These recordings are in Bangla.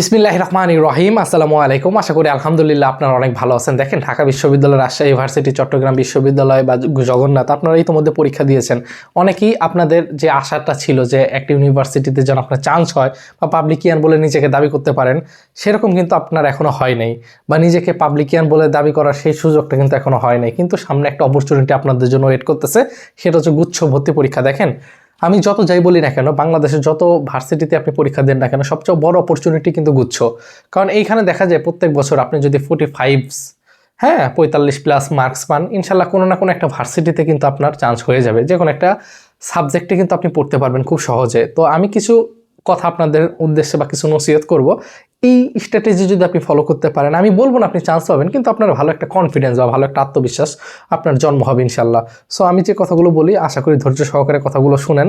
বিসমিল্লাহির রহমানির রহিম। আসসালামু আলাইকুম। আশা করি আলহামদুলিল্লাহ আপনারা অনেক ভালো আছেন। দেখেন, ঢাকা বিশ্ববিদ্যালয়, রাজশাহী ইউনিভার্সিটি, চট্টগ্রাম বিশ্ববিদ্যালয় বা জগন্নাথ, আপনারা ইতিমধ্যে পরীক্ষা দিয়েছেন। অনেকেই আপনাদের যে আশাটা ছিল যে একটা ইউনিভার্সিটিতে যেন আপনার চান্স হয় বা পাবলিকিয়ান বলে নিজেকে দাবি করতে পারেন, সেরকম কিন্তু আপনার এখনো হয় নাই, বা নিজেকে পাবলিকিয়ান বলে দাবি করার সেই সুযোগটা কিন্তু এখনো হয় নাই। কিন্তু সামনে একটা অপরচুনিটি আপনাদের জন্য ওয়েট করতেছে, সেটা হচ্ছে গুচ্ছ ভর্তি পরীক্ষা। দেখেন, আমি যত যাই বলি না কেন, বাংলাদেশের যত ভার্সিটিতে আপনি পরীক্ষা দেন না কেন, সবচেয়ে বড় অপরচুনিটি কিন্তু গুচ্ছ। কারণ এইখানে দেখা যায় প্রত্যেক বছর আপনি যদি 45, 45+ মার্কস পান, ইনশাল্লাহ কোনো না কোনো একটা ভার্সিটিতে কিন্তু আপনার চান্স হয়ে যাবে। যে কোনো একটা সাবজেক্টে কিন্তু আপনি পড়তে পারবেন খুব সহজে। তো আমি কিছু কথা আপনাদের উদ্দেশ্যে বা কিছু নসিহত করব। এই স্ট্র্যাটেজি যদি আপনি ফলো করতে পারেন, আমি বলবো না আপনি চান্স পাবেন, কিন্তু আপনার ভালো একটা কনফিডেন্স বা ভালো একটা আত্মবিশ্বাস আপনার জন্ম হবে ইনশাল্লাহ। সো আমি যে কথাগুলো বলি, আশা করি ধৈর্য সহকারে কথাগুলো শুনেন।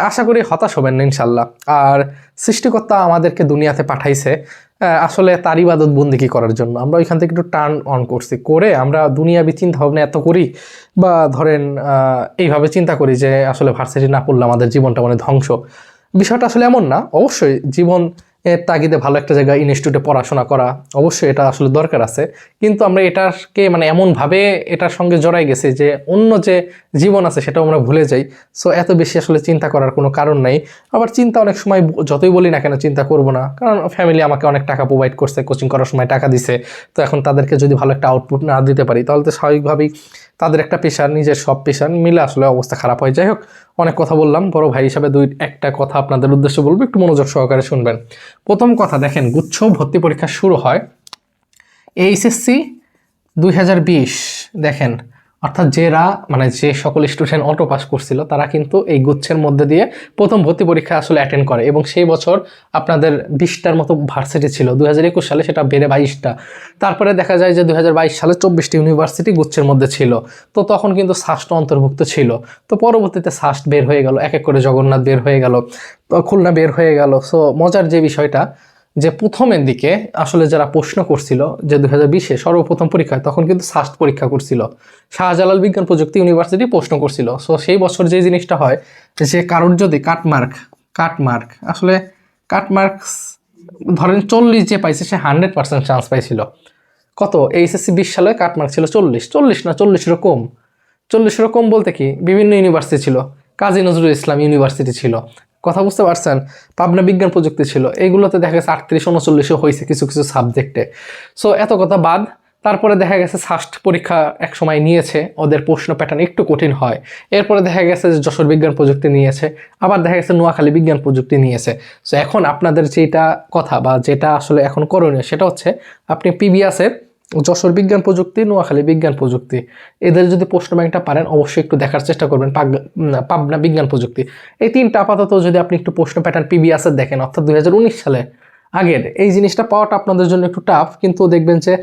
আশা করি হতাশ হবেন না ইনশাল্লাহ। আর সৃষ্টিকর্তা আমাদেরকে দুনিয়াতে পাঠাইছে আসলে তার ইবাদত বন্দেগী করার জন্য। আমরা ওইখান থেকে একটু টার্ন অন করছি, করে আমরা দুনিয়াবি চিন্তা ভাবনা এত করি, বা ধরেন এইভাবে চিন্তা করি যে আসলে ভার্সিটি না পড়লে আমাদের জীবনটা মানে ধ্বংস। বিষয়টা আসলে এমন না। অবশ্যই জীবন এর তাগিদে ভালো একটা জায়গায় ইনস্টিটিউটে পড়াশোনা করা অবশ্যই এটা আসলে দরকার আছে, কিন্তু আমরা এটাকে মানে এমনভাবে এটার সঙ্গে জড়াই গেছি যে অন্য যে জীবন আছে সেটাও আমরা ভুলে যাই। সো এত বেশি আসলে চিন্তা করার কোনো কারণ নাই। আবার চিন্তা অনেক সময় যতই বলি না কেন চিন্তা করব না, কারণ ফ্যামিলি আমাকে অনেক টাকা প্রোভাইড করছে, কোচিং করার সময় টাকা দিছে। তো এখন তাদেরকে যদি ভালো একটা আউটপুট না দিতে পারি, তাহলে তো স্বাভাবিকভাবেই তাদের একটা পেশার, নিজের সব পেশার মিলে আসলে অবস্থা খারাপ হয়। যাই হোক, অনেক কথা বললাম, বড় ভাই হিসাবে একটা কথা আপনাদের উদ্দেশ্যে বলবো, একটু মনোযোগ সহকারে শুনবেন। প্রথম কথা, দেখেন, গুচ্ছ ভর্তি পরীক্ষা শুরু হয় এইচএসসি 2020। দেখেন, অর্থাৎ যে সকল স্টুডেন্ট অটো পাস করছিল তারা কিন্তু এই গুচ্ছের মধ্যে দিয়ে প্রথম ভর্তি পরীক্ষা আসলে অ্যাটেন্ড করে। এবং সেই বছর আপনাদের 20টার মতো ভার্সিটি ছিল, 2021 সালে সেটা বেড়ে 22টা। তারপরে দেখা যায় যে 2022 সালে 24টি ইউনিভার্সিটি গুচ্ছের মধ্যে ছিল। তো তখন কিন্তু সাস্ট অন্তর্ভুক্ত ছিল। তো পরবর্তীতে সাস্ট বের হয়ে গেল, এক এক করে জগন্নাথ বের হয়ে গেল, তো খুলনা বের হয়ে গেল। সো মজার যে বিষয়টা, যে প্রথমের দিকে আসলে যারা প্রশ্ন করছিল যে 2020-এ সর্বপ্রথম পরীক্ষায়, তখন কিন্তু সাস্ট পরীক্ষা করছিল, শাহজালাল বিজ্ঞান প্রযুক্তি ইউনিভার্সিটি প্রশ্ন করছিল। সো সেই বছর যে জিনিসটা হয়, যে কারোর যদি কাটমার্ক আসলে কাটমার্কস ধরেন 40 যে পাইছে, সে 100% চান্স পাইছিল। কত? এইচএসসি 20 সালে কাটমার্ক ছিল 40 না 40-এরও কম। 40-এরও কম বলতে কি, বিভিন্ন ইউনিভার্সিটি ছিল, কাজী নজরুল ইসলাম ইউনিভার্সিটি ছিল, কথা বুঝতে পারছেন, পাবনা বিজ্ঞান প্রযুক্তি ছিল, এইগুলোতে দেখা গেছে 38-39 হয়েছে কিছু কিছু সাবজেক্টে। সো এত কথা বাদ, তারপরে দেখা গেছে সাস্ট পরীক্ষা এক সময় নিয়েছে, ওদের প্রশ্ন প্যাটার্ন একটু কঠিন হয়। এরপরে দেখা গেছে যে যশোর বিজ্ঞান প্রযুক্তি নিয়েছে, আবার দেখা গেছে নোয়াখালী বিজ্ঞান প্রযুক্তি নিয়েছে। সো এখন আপনাদের যেটা কথা বা যেটা আসলে এখন করণীয়, সেটা হচ্ছে আপনি পিবিএসের যশোর বিজ্ঞান প্রযুক্তি, নোয়াখালী বিজ্ঞান প্রযুক্তি, এদের যদি প্রশ্ন ব্যাংকটা পারেন অবশ্যই একটু দেখার চেষ্টা করবেন। পাবনা বিজ্ঞান প্রযুক্তি, এই তিনটা আপাতত যদি আপনি একটু প্রশ্ন প্যাটার্ন পিবিএসের দেখেন, অর্থাৎ 2019 সালে আগের, এই জিনিসটা পাওয়াটা আপনাদের জন্য একটু টাফ। কিন্তু দেখবেন যে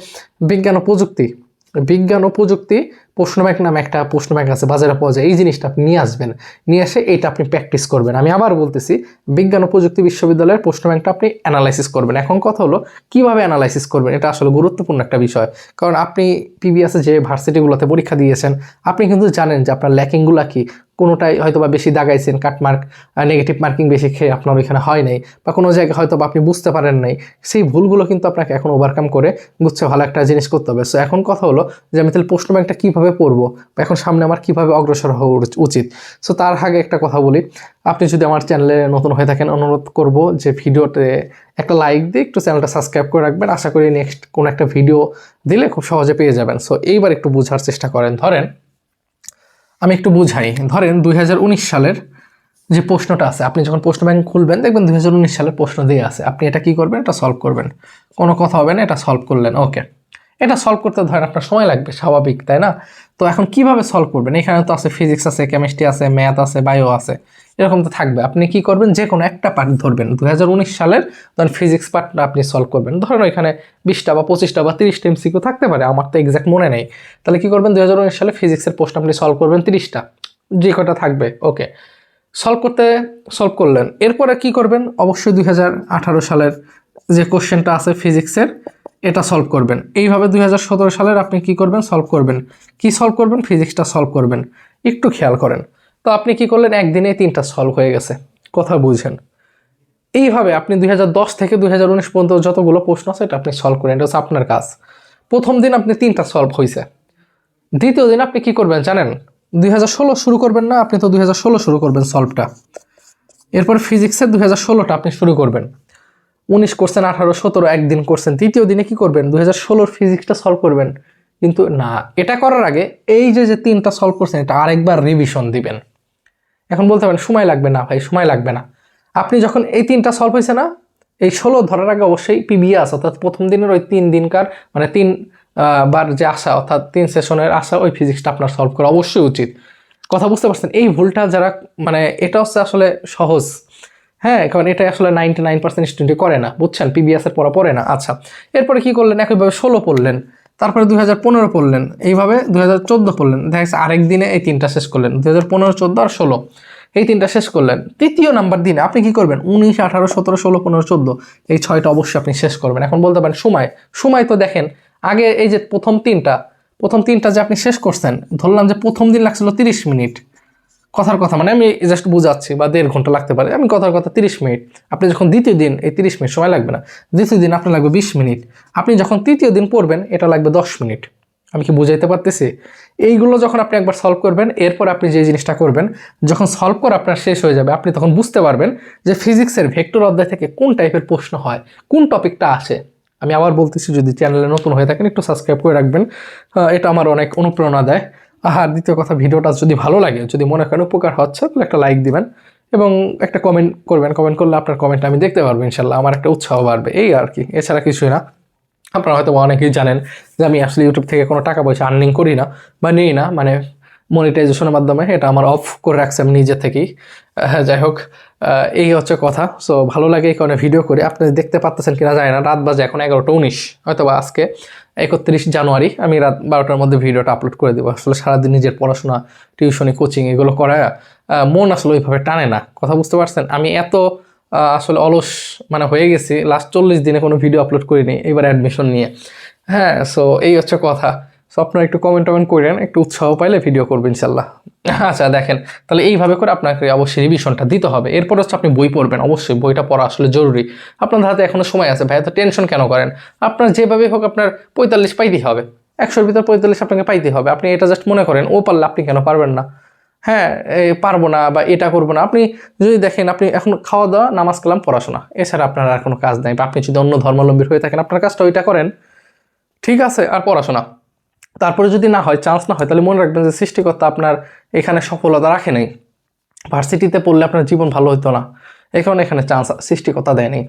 বিজ্ঞান ও প্রযুক্তি প্রশ্ন ব্যাংক নামে একটা প্রশ্ন ব্যাংক আছে, বাজারে পাওয়া যায়। এই জিনিসটা আপনি নিয়ে আসবেন, নিয়ে এসে এইটা আপনি প্র্যাকটিস করবেন। আমি আবার বলতেছি, বিজ্ঞান ও প্রযুক্তি বিশ্ববিদ্যালয়ের প্রশ্ন ব্যাংকটা আপনি অ্যানালাইসিস করবেন। এখন কথা হলো কিভাবে অ্যানালাইসিস করবেন, এটা আসলে গুরুত্বপূর্ণ একটা বিষয়। কারণ আপনি পিবিএসে যে ভার্সিটিগুলোতে পরীক্ষা দিয়েছেন, আপনি কিন্তু জানেন যে আপনার ল্যাকিংগুলো কি। কোনোটাই হয়তো বা বেশি দাগাইছেন, কাটমার্ক, নেগেটিভ মার্কিং বেশি খেয়ে আপনার ওইখানে হয় নাই, বা কোনো জায়গায় হয়তো বা আপনি বুঝতে পারেন নাই। সেই ভুলগুলো কিন্তু আপনাকে এখন ওভারকাম করে গুচ্ছে ভালো একটা জিনিস করতে হবে। সো এখন কথা হলো যে আমি তাহলে প্রশ্ন ব্যাংকটা কীভাবে পড়বো, বা এখন সামনে আমার কীভাবে অগ্রসর হওয়া উচিত। সো তার আগে একটা কথা বলি, আপনি যদি আমার চ্যানেলে নতুন হয়ে থাকেন, অনুরোধ করব যে ভিডিওতে একটা লাইক দিয়ে একটু চ্যানেলটা সাবস্ক্রাইব করে রাখবেন। আশা করি নেক্সট কোনো একটা ভিডিও দিলে খুব সহজে পেয়ে যাবেন। সো এইবার একটু বোঝার চেষ্টা করেন। ধরেন আমি একটু বুঝাই, ধরেন 2019 সালের যে প্রশ্নটা আছে, আপনি যখন প্রশ্ন ব্যাংক খুলবেন দেখবেন 2019 সালের প্রশ্ন দিয়ে আছে। আপনি এটা কি করবেন? এটা সলভ করবেন, কোনো কথা হবে না। এটা সলভ করলেন, ওকে। এটা সলভ করতে ধরেন আপনার সময় লাগবে, স্বাভাবিক, তাই না? তো এখন কিভাবে সলভ করবেন? এখানে তো আছে ফিজিক্স আছে, কেমিস্ট্রি আছে, ম্যাথ আছে, বায়ো আছে, এরকম তো থাকবে। আপনি কি করবেন? যে কোনো একটা পার্ট ধরবেন, 2019 সালের ধরেন ফিজিক্স পার্টটা আপনি সলভ করবেন। ধরেন ওইখানে 20টা বা 25টা বা 30টা এমসিকিউ থাকতে পারে, আমার তো এক্সাক্ট মনে নেই। তাহলে কি করবেন? 2019 সালে ফিজিক্সের প্রশ্ন আপনি সলভ করবেন 30টা, যে কটা থাকবে, ওকে। সলভ করলেন। এরপরে কি করবেন? অবশ্যই 2018 সালের যে কোশ্চেনটা আছে ফিজিক্সের, এটা সলভ করবেন। এইভাবে 2017 সালের আপনি কি করবেন? সলভ করবেন। কি সলভ করবেন? ফিজিক্সটা সলভ করবেন। একটু খেয়াল করেন। তো আপনি কি করলেন? একদিনে 3টা সলভ হয়ে গেছে, কথা বুঝেন। এইভাবে আপনি 2010 থেকে 2019 পর্যন্ত যতগুলো প্রশ্ন আছে এটা আপনি সলভ করেন, এটা হচ্ছে আপনার কাজ। প্রথম দিন আপনি 3টা সলভ হয়েছে, দ্বিতীয় দিন আপনি কি করবেন জানেন? 2016 শুরু করবেন না, আপনি তো 2016 শুরু করবেন সলভটা। এরপর ফিজিক্সের 2016টা আপনি শুরু করবেন, 19 করছেন, 18, 17 একদিন করছেন, তৃতীয় দিনে কি করবেন? 2016 ফিজিক্সটা সলভ করবেন। কিন্তু না, এটা করার আগে এই যে 3টা সলভ করছেন এটা আরেকবার রিভিশন দিবেন। এখন বলতে পারেন সময় লাগবে না ভাই, সময় লাগবে না। আপনি যখন এই 3টা সলভ হয়েছে না, এই 16 ধরার আগে অবশ্যই পিবিএস অর্থাৎ প্রথম দিনের ওই 3 দিনকার মানে 3 বার যে আসা অর্থাৎ 3 সেশনের আসা ওই ফিজিক্সটা আপনার সলভ করা অবশ্যই উচিত। কথা বুঝতে পারছেন? এই ভুলটা যারা মানে এটা হচ্ছে আসলে সহজ, হ্যাঁ, কারণ এটা আসলে 99% স্টুডেন্ট করে না, বুঝছেন? পিবিএস এর পড়ে না। আচ্ছা, এরপরে কি করলেন? একইভাবে 16 পড়লেন, তারপরে 2015 পড়লেন, এইভাবে 2014 পড়লেন, দেখা যাচ্ছে আরেক দিনে এই 3টা শেষ করলেন, 2015, 14 আর 16 এই 3টা শেষ করলেন। তৃতীয় নাম্বার দিনে আপনি কি করবেন? 19, 18, 17, 16, 15, 14 এই 6টা অবশ্যই আপনি শেষ করবেন। এখন বলতে পারেন সময় তো দেখেন আগে এই যে প্রথম তিনটা যে আপনি শেষ করছেন, ধরলাম যে প্রথম দিন লাগছিল 30 মিনিট, কথার কথা মানে আমি জাস্ট বুঝাচ্ছি, বা 1.5 ঘন্টা লাগতে পারে, আমি কথার কথা 30 মিনিট। আপনি যখন দ্বিতীয় দিন এই 30 মিনিট সময় লাগবে না, দ্বিতীয় দিন আপনার লাগবে 20 মিনিট, আপনি যখন তৃতীয় দিন পড়বেন এটা লাগবে 10 মিনিট। আমি কি বুঝাইতে পারতেছি? এইগুলো যখন আপনি একবার সলভ করবেন, এরপর আপনি যে জিনিসটা করবেন, যখন সলভ করা আপনার শেষ হয়ে যাবে আপনি তখন বুঝতে পারবেন যে ফিজিক্সের ভেক্টর অধ্যায় থেকে কোন টাইপের প্রশ্ন হয়, কোন টপিকটা আসে। আমি আবার বলতেছি, যদি চ্যানেলে নতুন হয়ে থাকেন একটু সাবস্ক্রাইব করে রাখবেন, এটা আমার অনেক অনুপ্রেরণা দেয়। আর দ্বিতীয় কথা, ভিডিওটা যদি ভালো লাগে, যদি মনে করেন উপকার হচ্ছে, তাহলে একটা লাইক দিবেন এবং একটা কমেন্ট করবেন। কমেন্ট করলে আপনার কমেন্টটা আমি দেখতে পারবো ইনশাল্লাহ, আমার একটা উৎসাহ বাড়বে, এই আর কি, এছাড়া কিছুই না। আপনারা হয়তো অনেকেই জানেন যে আমি আসলে ইউটিউব থেকে কোনো টাকা পয়সা আর্নিং করি না বা নিই না, মানে মনিটাইজেশনের মাধ্যমে, এটা আমার অফ করে রাখছি আমি নিজে থেকেই। যাই হোক, এই হচ্ছে কথা। সো ভালো লাগে এই কারণে ভিডিও করি। আপনি দেখতে পাচ্ছেন কিনা জানি না, রাত বাজে এখন 11টা 19, হয়তো বা আজকে 31 জানুয়ারি, আমি রাত 12টার মধ্যে ভিডিওটা আপলোড করে দেবো। আসলে সারাদিন নিজের পড়াশোনা, টিউশনি, কোচিং এগুলো করা মন আসলে ওইভাবে টানে না, কথা বুঝতে পারছেন? আমি এত আসলে অলস মানে হয়ে গেছি, লাস্ট 40 দিনে কোনো ভিডিও আপলোড করিনি, এবার অ্যাডমিশন নিয়ে। হ্যাঁ, সো এই হচ্ছে কথা। সো আপনারা একটু কমেন্ট করেন, একটু উৎসাহ পাইলে ভিডিও করবেন ইনশাল্লাহ। আচ্ছা দেখেন, তাহলে এইভাবে করে আপনাকে অবশ্যই রিভিশনটা দিতে হবে। এরপর হচ্ছে আপনি বই পড়বেন, অবশ্যই বইটা পড়া আসলে জরুরি। আপনার হাতে এখনো সময় আছে ভাই, এত টেনশন কেন করেন? আপনার যেভাবে হোক আপনার 45 পাইতেই হবে, 100-র ভিতর 45 আপনাকে পাইতেই হবে। আপনি এটা জাস্ট মনে করেন ও পারলে আপনি কেন পারবেন না? হ্যাঁ, পারবো না বা এটা করবো না, আপনি যদি দেখেন আপনি এখন খাওয়া দাওয়া, নামাজ কালাম, পড়াশোনা, এছাড়া আপনার আর কোনো কাজ নাই, বা আপনি যদি অন্য ধর্মাবলম্বী হয়ে থাকেন আপনার কাজটা ওইটা করেন, ঠিক আছে, আর পড়াশোনা। তারপরে যদি না হয়, চান্স না হয়, তাহলে মনে রাখবেন যে সৃষ্টিকর্তা আপনার এখানে সফলতা রাখে নাই। ভার্সিটিতে পড়লে আপনার জীবন ভালো হতো না, এই কারণে এখানে চান্স সৃষ্টিকর্তা দেয়নি।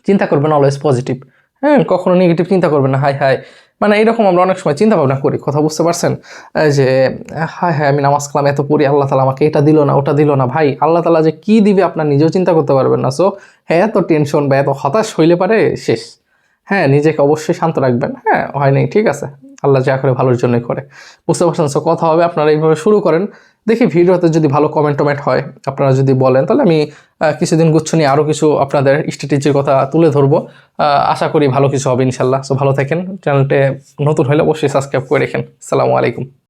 চিন্তা করবেন অলওয়েজ পজিটিভ, হ্যাঁ, কখনো নেগেটিভ চিন্তা করবেন না। হাই হাই মানে এরকম আমরা অনেক সময় চিন্তা ভাবনা করি, কথা বুঝতে পারছেন? যে হাই হাই আমি নামাজ কালাম এত পড়ি, আল্লাহ তালা আমাকে এটা দিল না, ওটা দিল না। ভাই, আল্লাহ তালা যে কি দিবে আপনার নিজেও চিন্তা করতে পারবেন না। সো হ্যাঁ, এত টেনশন বা এত হতাশ হইলে পারে শেষ। হ্যাঁ, নিজেকে অবশ্যই শান্ত রাখবেন। হ্যাঁ, হয় নাই, ঠিক আছে, আল্লাহ যা করে ভালোর জন্যই করে, বুঝতে পারছেন? সো কথা হবে, আপনারা এইভাবে শুরু করেন। দেখি ভিডিওতে যদি ভালো কমেন্ট হয়, আপনারা যদি বলেন, তাহলে আমি কিছুদিন গুচ্ছ নিয়ে আরও কিছু আপনাদের স্ট্র্যাটেজির কথা তুলে ধরবো। আশা করি ভালো কিছু হবে ইনশাল্লাহ। সো ভালো থাকেন, চ্যানেলটা নতুন হলে অবশ্যই সাবস্ক্রাইব করে রেখেন। আসসালামু আলাইকুম।